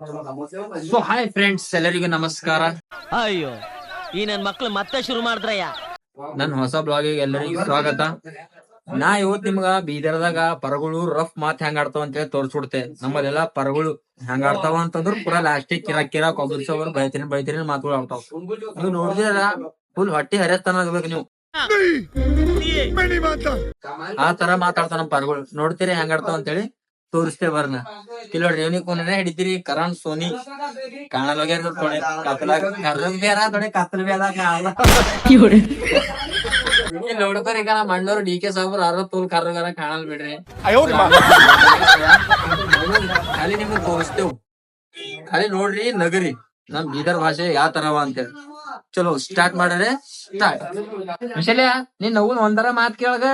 So hi friends, ಎಲ್ಲರಿಗೂ ನಮಸ್ಕಾರ. ಅಯ್ಯೋ ಈ ನನ್ ಮಕ್ಳು ಮತ್ತೆ ಶುರು ಮಾಡಿದ್ರಯ್ಯ. ನನ್ನ ಹೊಸ ಬ್ಲಾಗಿಗೆ ಎಲ್ಲರಿಗೂ ಸ್ವಾಗತ. ನಾ ಇವತ್ ನಿಮ್ಗ ಬೀದರ್ದಾಗ ಪರಗಳು ರಫ್ ಮಾತ್ ಹೆಂಗ್ ಆಡ್ತಾವ ಅಂತ ಹೇಳಿ ತೋರ್ಸ್ಬಿಡ್ತೆ. ನಮ್ಮದೆಲ್ಲ ಪರಗಳು ಹೆಂಗ್ ಆಡ್ತಾವ ಅಂತಂದ್ರ ಪೂರಾ ಲಾಸ್ಟಿಗೆ ಕಿರಾ ಕೊಬ್ಬರಿಸೋರು ಬೈತಿನ ಮಾತುಗಳು ಆಡ್ತಾವ. ನೀವು ನೋಡಿದ್ರ ಫುಲ್ ಹೊಟ್ಟಿ ಹರಿಯಸ್ತಾನ ಆಗ್ಬೇಕು ನೀವು. ಆ ತರ ಮಾತಾಡ್ತಾವ ನಮ್ಮ ಪರಗಳು. ನೋಡ್ತೀರಿ ಹೆಂಗ್ ಆಡ್ತಾವ ಅಂತೇಳಿ ತೋರಿಸ್ತೇ ಬರ್ನ. ಕಿಲೋ ರೇವಣಿಕೋನೇ ಹಿಡಿತೀರಿ ಕರಣ್ ಸೋನಿ ಕಾಣಲ್ ಹೋಗ್ಯಾರ ತೊಡೆ ಕತ್ತಲಾಗ ಕರ್ರದ್ ಬೇರ ತೊಡೆ ಕತ್ತಲ್ ಬೇದ ಕಾಣಲ್ಲ. ನೋಡ್ತಾರ ಈಗ ನಮ್ಮ ಅಣ್ಣವ್ರು ಡಿ ಕೆ ಸಾಬ್ರು ಅರ ತೋಲ್ ಕರ್ರಗಾರ ಕಾಣಲ್ ಬಿಡ್ರಿ. ಖಾಲಿ ನಿಮ್ಗೆ ತೋರಿಸ್ತೇವ್, ಖಾಲಿ ನೋಡ್ರಿ ನಗರಿ ನಮ್ ಬೀದರ್ ಭಾಷೆ ಯಾವ ತರವ ಅಂತೇಳಿ. ಚಲೋ ಸ್ಟಾರ್ಟ್ ಮಾಡ್ರೆ ಸ್ಟಾರ್ಟ್. ವಿಶಲ್ಯ ನೀನ್ ನವ್ನ್ ಒಂದರ ಮಾತ್ ಕೇಳಗ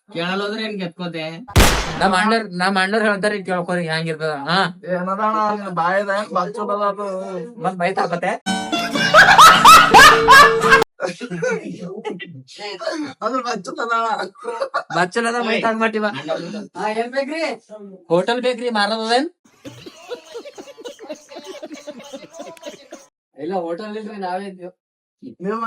ಕೇಳಲ್ಲೋದ್ರೆ ಏನ್ ಕೆತ್ಕೋತೆ. ನಮ್ಮ ಅಣ್ಣರ್ ಹೇಳ್ತಾರ ಕೇಳ್ಕೊರಿ ಹೆಂಗಿರ್ತದ. ಹಾ ಮತ್ ಬೈತಾಕತೆ ಬಚ್ಚಲದ ಬೈತಾಗ ಮಟ್ಟಿವ. ಏನ್ ಬೇಕ್ರಿ? ಹೋಟೆಲ್ ಬೇಕ್ರಿ ಮಾರದೇನ್? ಇಲ್ಲ ಹೋಟೆಲ್ ಇಲ್ರಿ, ನಾವೇ ಇದ್ದೀವಿ. ನಿಮ್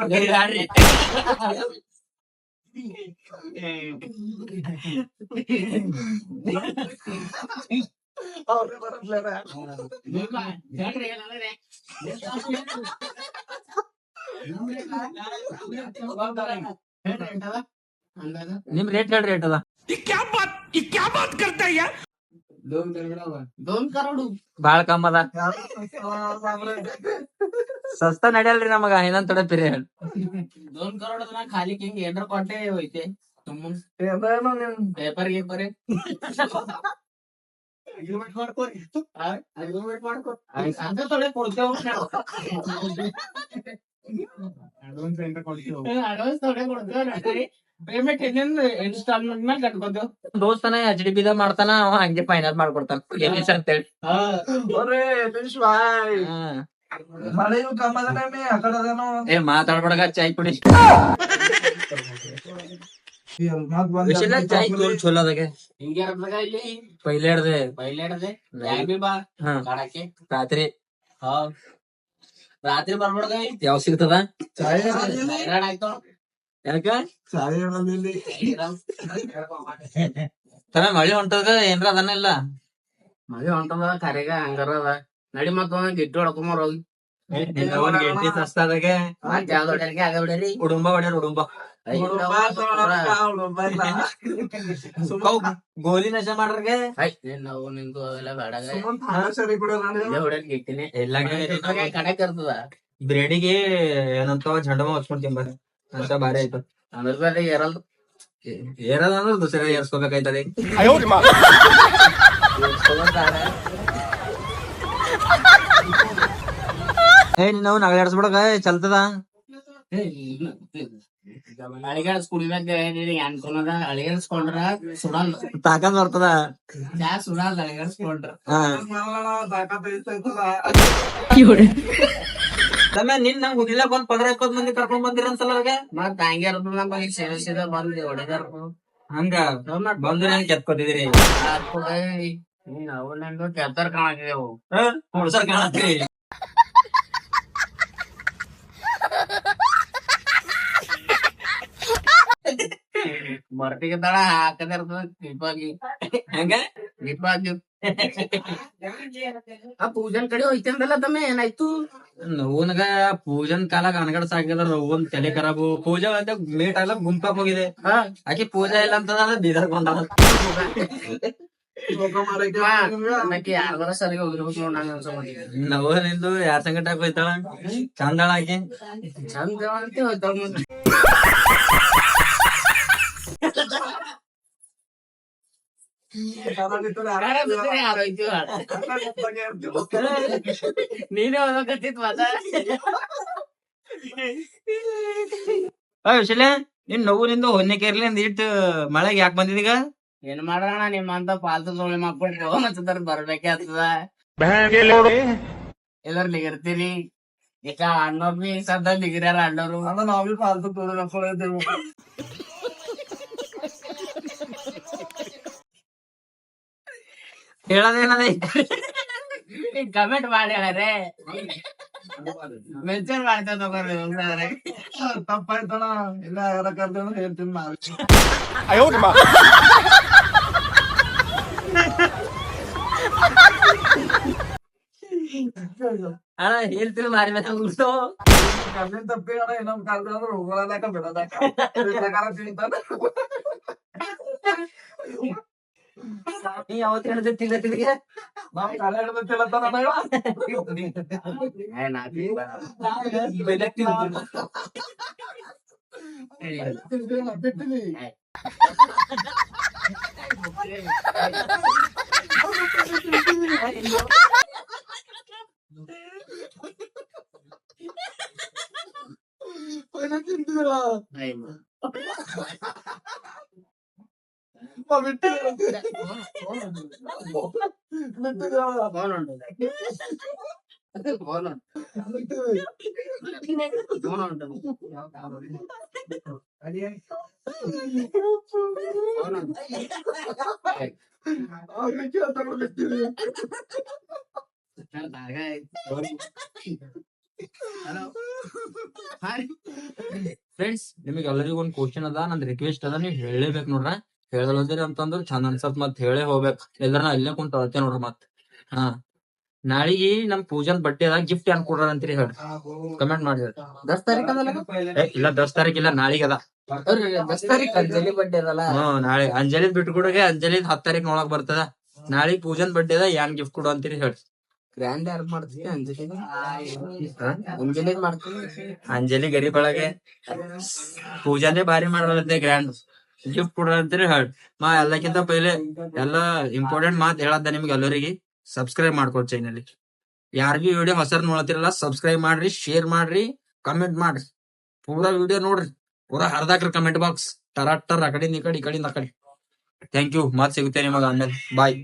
ರೇಟ್ ಹೇಳ್ರಿ, ರೇಟ್ ಅದ ಬಾಳ ಕಮ್ಮ ಅದ. ಸಸ್ತ ನಡೆಯಲ್ರಿ ನಮಗ. ಇನ್ನೊಂದ್ ತೊಡೆ ಪಿರಿ ಹೇಳಿ. 2 crore ಖಾಲಿ ಹಿಂಗ್ ಏನ್ರ ಕೊಟ್ಟೆ ಹೋಯ್ತೆ. ಪೇಪರ್ ಗೀಪರ್ ಅಗ್ರಿಮೆಂಟ್ ಮಾಡ್ಕೊರಿ, ಅಗ್ರಿಮೆಂಟ್ ಮಾಡ್ಕೊ ಅಂತ ತೊಡೆ ಕೊಡ್ತೇವ. ಅಡ್ವಾನ್ಸ್ ತೊಡೆ ಕೊಡ್ತೇವ. ಪೇಮೆಂಟ್ ಇನ್ಸ್ಟಾಲ್ಮೆಂಟ್ ಮೇಲೆ ಕಟ್ಕೋತೇವ್. ದೋಸ್ತನ HDB ದ ಮಾಡ್ತಾನ, ಅವ ಹಂಗೆ ಫೈನಲ್ ಮಾಡ್ಕೊಡ್ತಾನ ಅಂತೇಳಿ. ಏ ಮಾತಾಡ್ಬೇಡ, ಚಾಯ್ ಕುಡಿ. ಚಾಯ್ ಚಲೋ ಅದಾಗೆ ಪೈಲೆ ರಾತ್ರಿ ರಾತ್ರಿ ಬರ್ಬೇಡ. ಯಾವ ಸಿಗ್ತದ ಯಾಕ ತರ ಮಳಿ ಹೊಂಟದ ಏನ್ರ ಅದನ್ನ ಇಲ್ಲ. ಮಳಿ ಹೊಂಟದ ಕರೆಗ ಹಂಗಾರ ಅದ. ನಡಿ ಮತ್ತ ಗಿಟ್ಟು ಹೊಡ್ಕೊಂಬರ್ ಹೋಗಿ. ಗೆಡ್ಡಿ ಸಸ್ತಾದಾಗೆ ಉಡುಂಬ ಹೊಡ್ಯಾರ. ಉಡುಂಬ ಗೋಲಿ ನಶ ಮಾಡ್ರಿಗೆ ನಾವು ನಿಂದು ಅವೆಲ್ಲ ಬೇಡ. ಕಡೆ ಕರ್ತದ ಬ್ರೇಡಿಗೆ ಏನಂತ ಝಂಡಮ ಹಚ್ಕೊಂಡ್ ತಿಂಬಾರ ಅಂತ ಬಾರಿ ಆಯ್ತು. ಅದ್ರ ಏರಲ್ ಏರದ ಅಂದ್ರೆ ದುಸರ ಏರ್ಸ್ಕೋಬೇಕಾಯ್ತದೆ. ಏ ನಾವು ನಗಲಾಡ್ಸ್ಬಿಡಕ ಚಲ್ತದ. ಅಳಿಗಾಡ್ಸ್ಕುಡಿದಾಗ ಅನ್ಕೊಂಡ ಅಳಿಗಾಡ್ಸ್ಕೊಂಡ್ರ ಸುಡಲ್ ತಾಕತ್ ಬರ್ತದ. ಸುಡಲ್ ಅಳಿಗಾಡ್ಸ್ಕೊಂಡ್ರ. ನಿನ್ ನಂಗ್ ಹುಡಿಲಕ್ ಒಂದ್ 15-20 ಮಂದಿ ಕರ್ಕೊಂಡ್ ಬಂದಿರ ಅನ್ಸಲ್ಲ. ಮತ್ ಹಂಗೆ ನಮಗೆ ಸೇರಿಸಿದ ಬಂದ್ ಹೊಡೆದಾರ. ಹಂಗ ಬಂದು ನನ್ ಕೆತ್ಕೊತಿದ್ರಿ. ಅವು ನಂದು ಕೆತ್ತಾರ ಕಾಣತಿದೆವು, ಹುಡ್ಸರ್ ಕಾಣತ್ರಿ. ಮರ್ತಿಗೆ ತಡ ಹಾಕದ ಇರ್ತದ ದೀಪಾಗಿ. ಹೆಂಗ ದೀಪಾಗಿ ಆ ಪೂಜನ್ ಕಡೆ ಹೋಯ್ತಂದಲ್ಲ ತಮ್ಮ, ಏನಾಯ್ತು? ನೋವನ್ಗ ಪೂಜನ್ ಕಾಲಾಗ ಅನಗಡ ಸಾಕಿದ್ರ ನೋವನ್ ತಲೆ ಖರಾಬು. ಪೂಜಾ ಅಂತ ಮೇಟ್ ಆಗ್ಲ ಗುಂಪಾಕ್ ಹೋಗಿದೆ. ಆಕಿ ಪೂಜಾ ಇಲ್ಲ ಅಂತಂದ ಬೀದರ್ ಬಂದ. ಯಾರ್ದಾರ ಸರಿಗೆ ಹೋಗಿರ್ಬೇಕು ನೋಡ್ ನಂಗ ಅನ್ಸೋ. ನವ ನಿಂದು ಯಾರ ಸಂಗಟ ಹೋಯ್ತಾಳ? ಚಂದಾಳ ಆಕಿ, ಚಂದ ಅಂತ ಹೋಯ್ತಾಳ. ನೀನೇ ಹೋಗತ್ತಿತ್ ಮತ. ವಿಶಲ್ಯ ನಿನ್ ನೋವು ನಿಂದು ಹೊನ್ನೆಕೇರ್ಲಿ ಅಂದ್ ಇಟ್ಟು ಮಳೆಗೆ ಯಾಕೆ ಬಂದಿದೀಗ? ಏನ್ ಮಾಡೋಣ, ನಿಮ್ಮಂತ ಪಾಲ್ತು ಸೋಳಿ ಮಕ್ಕಳು ಮತ್ತ ಬರ್ಬೇಕೆ ಆಗ್ತದ. ಎಲ್ಲಾರ ನಿಗಿರ್ತೀರಿ ಈಗ. ಅಣ್ಣವ್ರ ಬಿ ಸದ್ದ ನಿಗಿರ್ಯಾರ. ಅಣ್ಣವ್ರು ನಾವ್ ಬಿ ಪಾಲ್ತು ತೋಳಿ ಮಕ್ಕಳು ಇದ್ದೇವೆ. ಹೇಳದೇನದ ಕಮೆಂಟ್ ಮಾಡಿ ಹೇಳ್ರೆ ಮೆನ್ಷನ್ ಮಾಡ್ತಾ ತಗೋರಿ ತಪ್ಪಾಯ್ತಣ ಇಲ್ಲ ಯಾರ ಕರ್ದ ಹೇಳ್ತೀನಿ ನಾವು ಅಣ್ಣ ಹೇಳ್ತೀನಿ ಮಾರಿ ಮೇಲೆ ಉಳ್ಸೋ ಕರ್ದಿನ ತಪ್ಪಿ ಅಣ್ಣ ಇನ್ನೊಂದ್ ಕರ್ದ ಅಂದ್ರೆ ಹೋಗೋದಾಕ ಬಿಡೋದಾಕ ತಿಂತಾನ ನೀ ಯಾವತ್ತು ಹೇಳಿದ್ರೆ ತಿಂಗಳಿಗೆ ನಾವ್ ಕಾಲ ಹಿಡ್ದು ತಿಳತಾನ ಬಿಟ್ಟಿನಿ ತಿಂತಿಲ್ಲ ಫ್ರೆಂಡ್ಸ್ ನಿಮಗೆ ಎಲ್ಲರಿಗೂ ಒಂದ್ ಕ್ವಶನ್ ಅದ ನಂದ್ ರಿಕ್ವೆಸ್ಟ್ ಅದ ನೀವ್ ಹೇಳಲೇಬೇಕು ನೋಡ್ರ ಹೇಳದಿರಿ ಅಂತಂದ್ರ ಚಂದ ಅನ್ಸತ್ ಮತ್ ಹೇಳೇ ಹೋಗ್ಬೇಕು ಎಲ್ಲರ ನಾ ಇಲ್ಲೇ ಕುಂತ ಅಳ್ತೇನೆ ನೋಡ್ರಿ ಮತ್ ಹಾ ನಾಳಿಗೆ ನಮ್ ಪೂಜನ್ ಬಡ್ಡೆ ಅದ ಗಿಫ್ಟ್ ಏನ್ ಕೊಡ್ರ ಅಂತೀರಿ ಹೇಳ್ರಿ ಕಮೆಂಟ್ ಮಾಡಿ ಹೇಳ್ರಿ 10 ತಾರೀಕು ಅದಲ್ಲ ಇಲ್ಲ 10 ತಾರೀಕು ಇಲ್ಲ ನಾಳಿಗೆ ಅದ 10 ತಾರೀಕು ಅಂಜಲಿ ಬಡ್ಡೆ ಅದಲ್ಲ ನಾಳೆ ಅಂಜಲಿ ಬಿಟ್ಕೊಡಗೆ ಅಂಜಲಿ 10 ತಾರೀಕು ನೋಡಕ್ ಬರ್ತದ ನಾಳಿಗೆ ಪೂಜನ್ ಬಡ್ಡೆ ಅದ ಏನ್ ಗಿಫ್ಟ್ ಕೊಡು ಅಂತೀರಿ ಹೇಳ್ರಿ ಗ್ರ್ಯಾಂಡ್ ಯಾರು ಮಾಡ್ತೀವಿ ಅಂಜಲಿ ಅಂಜಲಿ ಮಾಡ್ತೀವಿ ಅಂಜಲಿ ಗರೀಬ್ ಒಳಗೆ ಪೂಜಾನೇ ಭಾರಿ ಮಾಡಲತ್ತೆ ಗ್ರ್ಯಾಂಡ್ ಗಿಫ್ಟ್ ಕೊಡ್ರ ಅಂತೀರಿ ಹೇಳ್ರಿ ಎಲ್ಲಕ್ಕಿಂತ ಪೈಲೆ ಎಲ್ಲಾ ಇಂಪಾರ್ಟೆಂಟ್ ಮಾತ್ ಹೇಳದ್ದ ನಿಮ್ಗೆ ಎಲ್ಲರಿಗೆ ಸಬ್ಸ್ಕ್ರೈಬ್ ಮಾಡ್ಕೊಡ್ ಚಾನಲ್ ಯಾರಿಗೂ ವಿಡಿಯೋ ಹೊಸರ್ ನೋಡತಿರಲ್ಲ ಸಬ್ಸ್ಕ್ರೈಬ್ ಮಾಡ್ರಿ ಶೇರ್ ಮಾಡ್ರಿ ಕಮೆಂಟ್ ಮಾಡ್ರಿ ಪೂರಾ ವಿಡಿಯೋ ನೋಡ್ರಿ ಪೂರಾ ಹರ್ದಾಕ್ರಿ ಕಮೆಂಟ್ ಬಾಕ್ಸ್ ಟರ ಆ ಕಡೆಯಿಂದ ಈ ಕಡೆ ಥ್ಯಾಂಕ್ ಯು ಮತ್ ಸಿಗುತ್ತೆ ನಿಮಗ ಆಮೇಲೆ ಬಾಯ್